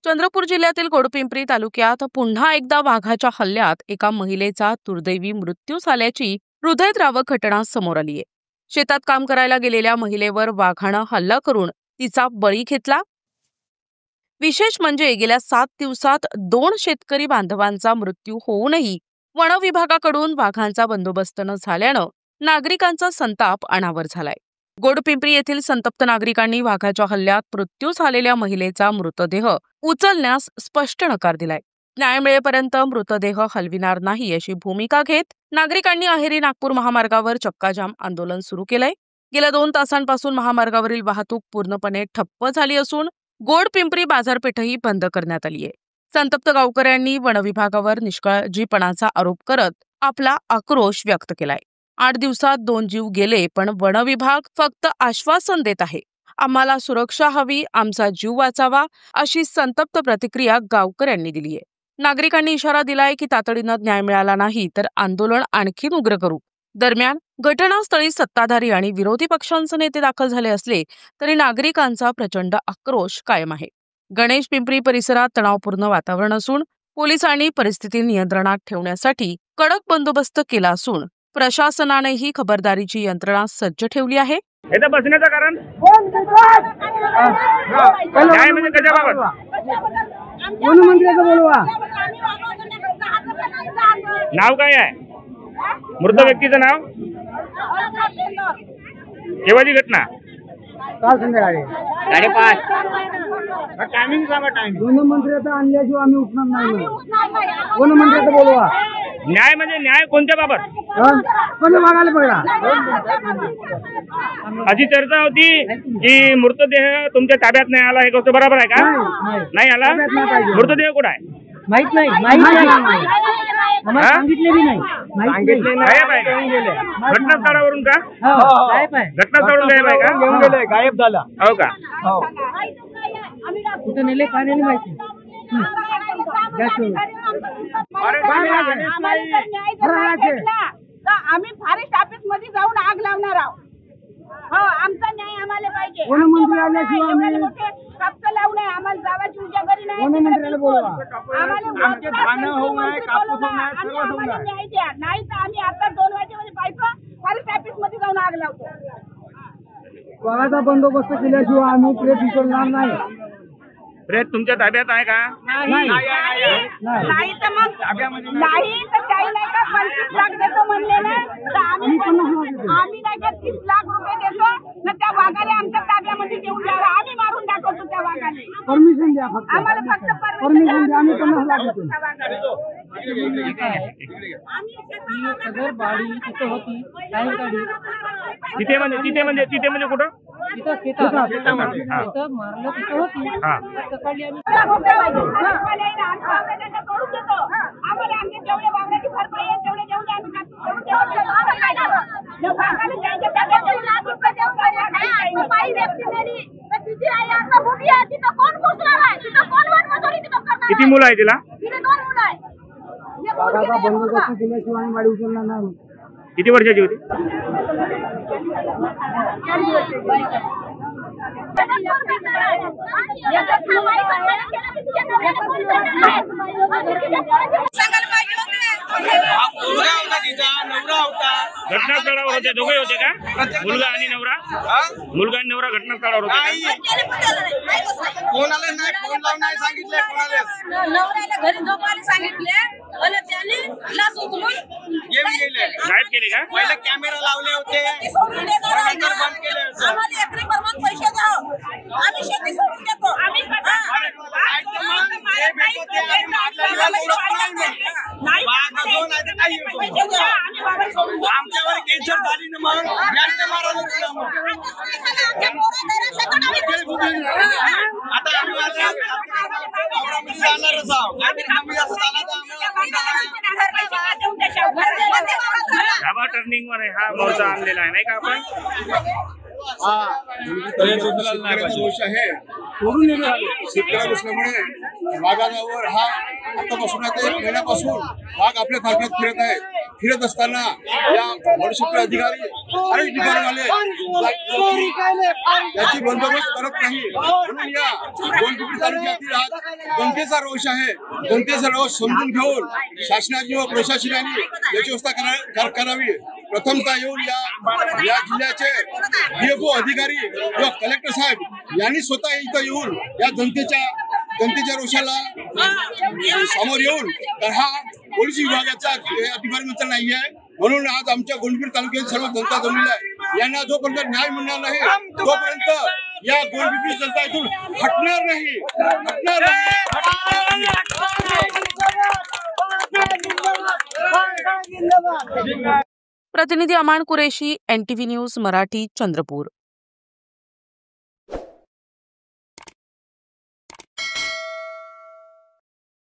चंद्रपूर जिल्ह्यातील गोडपिंपरी तालुक्यात पुन्हा एकदा वाघाच्या हल्ल्यात एका महिलेचा दुर्दैवी मृत्यू झाल्याची हृदयद्रावक घटना समोर आली आहे। शेतात काम करायला गेलेल्या महिलेवर वाघानं हल्ला करून तिचा बळी घेतला। विशेष म्हणजे गेल्या 7 दिवसात 2 शेतकरी बांधवांचा मृत्यू होऊनही वन विभागाकडून वाघांचा बंदोबस्त न झाल्यानं नागरिकांचा संताप अनावर झालाय। गोडपिंपरी येथील संतप्त नागरिकांनी वाघाच्या हल्ल्यात मृत्यू झालेल्या महिलेचा मृतदेह उचलण्यास स्पष्ट नकार दिलाय। न्याय मिळेपर्यंत मृतदेह हलविणार नाही अशी भूमिका घेत नागरिकांनी अहेरी नागपूर महामार्गावर चक्काजाम आंदोलन सुरू केलंय। गेल्या 2 तासांपासून महामार्गावरील वाहतूक पूर्णपणे ठप्प झाली असून गोडपिंपरी बाजारपेठही बंद करण्यात आली आहे। संतप्त गावकऱ्यांनी वन विभागावर निष्काळजीपणाचा आरोप करत आपला आक्रोश व्यक्त केलाय। 8 दिवसात 2 जीव गेले, पण वन विभाग फक्त आश्वासन देत आहे। आम्हाला सुरक्षा हवी, आमचा जीव वाचावा, अशी संतप्त प्रतिक्रिया गावकऱ्यांनी दिली आहे। नागरिकांनी इशारा दिलाय की तातडीनं न्याय मिळाला नाही तर आंदोलन आणखी उग्र करू। दरम्यान घटनास्थळी सत्ताधारी आणि विरोधी पक्षांचे नेते दाखल झाले असले तरी नागरिकांचा प्रचंड आक्रोश कायम आहे। गणेश पिंपरी परिसरात तणावपूर्ण वातावरण असून पोलिसांनी परिस्थिती नियंत्रणात ठेवण्यासाठी कडक बंदोबस्त केला असून प्रशासनानेही खबरदारीची यंत्रणा सज्ज ठेवली आहे। इथं बसण्याचं कारण काय म्हणजे कशाबाबत? नाव काय आहे मृत व्यक्तीचं नाव? केव्हाची घटना? काल संध्याकाळी 5:30। टायमिंग सांगा। टायमिंग वन मंत्र्याचा आणल्याशिवाय आम्ही उठणार नाही। वन मंत्र्याचं बोलवा। न्याय म्हणजे न्याय कोणत्या बाबत? कोणी मागायला पडला? अशी चर्चा होती की मृतदेह तुमच्या ताब्यात नाही आला, हे गोष्ट बरोबर आहे का? नाही आला। मृतदेह कुठं आहे? माहित नाही। सांगितले नाही। गायब आहे का? घटनास्थळावरून का? घटनास्थळावरून गायब आहे का? गायब झाला। हो का? कुठे नेले काय नेले माहिती आम्ही फॉरेस्ट ऑफिस मध्ये जाऊन आग लावणार आहोत। हो, आमचा न्याय आम्हाला पाहिजे। वन मंत्री आल्याशिवाय कापसा लावू नये, आम्हाला जावाची उजागरी नाही। वन मंत्र्याला बोलवा। आमचे धान होऊ नये, कापूस होऊ नये, सर्व होऊ नये। न्याय द्या, नाही तर आम्ही आता 2 वाजेमध्ये पाहिजे फॉरेस्ट ऑफिस मध्ये जाऊन आग लावतो। वाघाचा बंदोबस्त केल्याशिवाय आम्ही प्रेत उचलणार नाही। प्रेत तुमच्या ताब्यात आहे का? नाही तर मग नाही तर काही नाही का 25 लाख देतो म्हणले ना, तर आम्ही नाही का 30 लाख रुपये देतो ना, त्या वाघाला आमच्या ताब्यामध्ये घेऊन जावा। आम्ही मारून दाखवतो त्या वाघाने। परमिशन द्या फक्त। आम्हाला फक्त परमिशन द्या। आम्ही 50 लाख देतो। सदर बाडी तिथे होती तिथे म्हणजे कुठं? शेतामध्ये मारलं तिथे होती। सकाळी आम्ही आम्हाला आमच्या जेवढे वावराची भरपाई आहे तेवढे जेवढे किती मुलं आहे तिला? 2 मुलं आहे। वाघाचा बंदोबस्त केल्याशिवाय आम्ही गाडी उचलणार नाही। किती वर्षाची होती? घटनास्थळावर होते, दोघे होते का? मुलगा आणि नवरा? मुलगा आणि नवरा घटनास्थळावर होते? कोणाला नाही फोन लावून नाही सांगितले, कोणाला नवऱ्याला घरी झोपायला सांगितले आणि त्याने लाच उचलून येऊन गेले। गायब केले का? पहिले कॅमेरा लावले होते, नंतर बंद केले। आम्हाला एकरी प्रमाण पैसे द्या, आम्ही शेती सोडून देतो। आम्ही आमच्यावर केसर झाली ना, मग आता आम्ही जाणारच आहोत। कमी जास्त झाला तर टर्निंग वर हा मोर्चा आणलेला आहे नाही का आपण? दोष आहे शेतकऱ्या बसल्यामुळे वाघावर हा आतापासून आता 1 महिन्यापासून वाघ आपल्या फारक्यात फिरत असताना या वनक्षेत्र अधिकारी आणि डिपार्टमेंटवाले याची बंदोबस्त करत नाही. म्हणून या गोंडपिंपरी तालुक्यातील आज जनतेचा रोष आहे. जनतेचा रोष समजून घेऊन शासनाने व प्रशासनाने याची व्यवस्था करावी. प्रथमतः येऊन या जिल्ह्याचे DFO अधिकारी किंवा कलेक्टर साहेब यांनी स्वतः इथं येऊन या जनतेच्या रोषाला समोर येऊन, तर हा पोलीस विभागाचा डिपार्टमेंटचा नाही आहे. म्हणून आज आमच्या गोंडपिंपरी तालुक्यात सर्व जनता जमलेली आहे. यांना जोपर्यंत न्याय मिळणार नाही तोपर्यंत या गोंडपिंपरी जनता इथून हटणार नाही. प्रतिनिधी अमान कुरेशी, NTV न्यूज मराठी, चंद्रपूर.